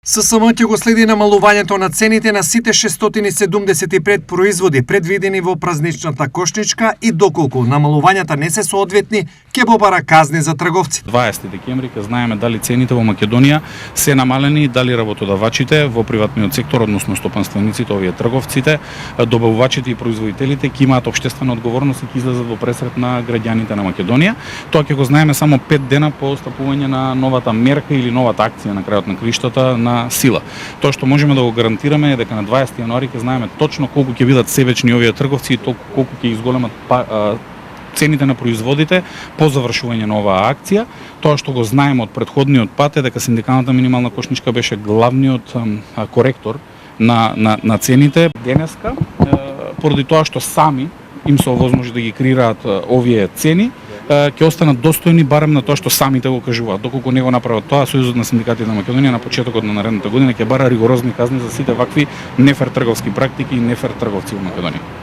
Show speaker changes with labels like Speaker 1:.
Speaker 1: ССМ ќе го следи намалувањето на цените на сите 675 производи предвидени во празничната кошничка и доколку намалувањата не се соодветни, ќе побара казни за трговци.
Speaker 2: 20 декември ќе знаеме дали цените во Македонија се намалени, дали работодавачите во приватниот сектор, односно стопанствениците, овие трговците, добавувачите и производителите ќе имаат општествена одговорност и ќе излезат во пресрет на граѓаните на Македонија. Тоа ќе го знаеме само 5 дена по стапување на новата мерка или новата акција на крајот на кривиштата на сила. Тоа што можеме да го гарантираме е дека на 20 јануари ќе знаеме точно колку ќе бидат себечни овие трговци и колку ќе изголемат цените на производите по завршување на оваа акција. Тоа што го знаеме од претходниот пат е дека синдикалната минимална кошничка беше главниот коректор на цените. Денеска, поради тоа што сами им се овозможи да ги креираат овие цени, ќе останат достојни барем на тоа што самите го кажуваат. Доколку не го направат тоа, Сојузот на синдикатите на Македонија на почетокот на наредната година ќе бара ригорозни казни за сите вакви нефер трговски практики и нефер трговци во Македонија.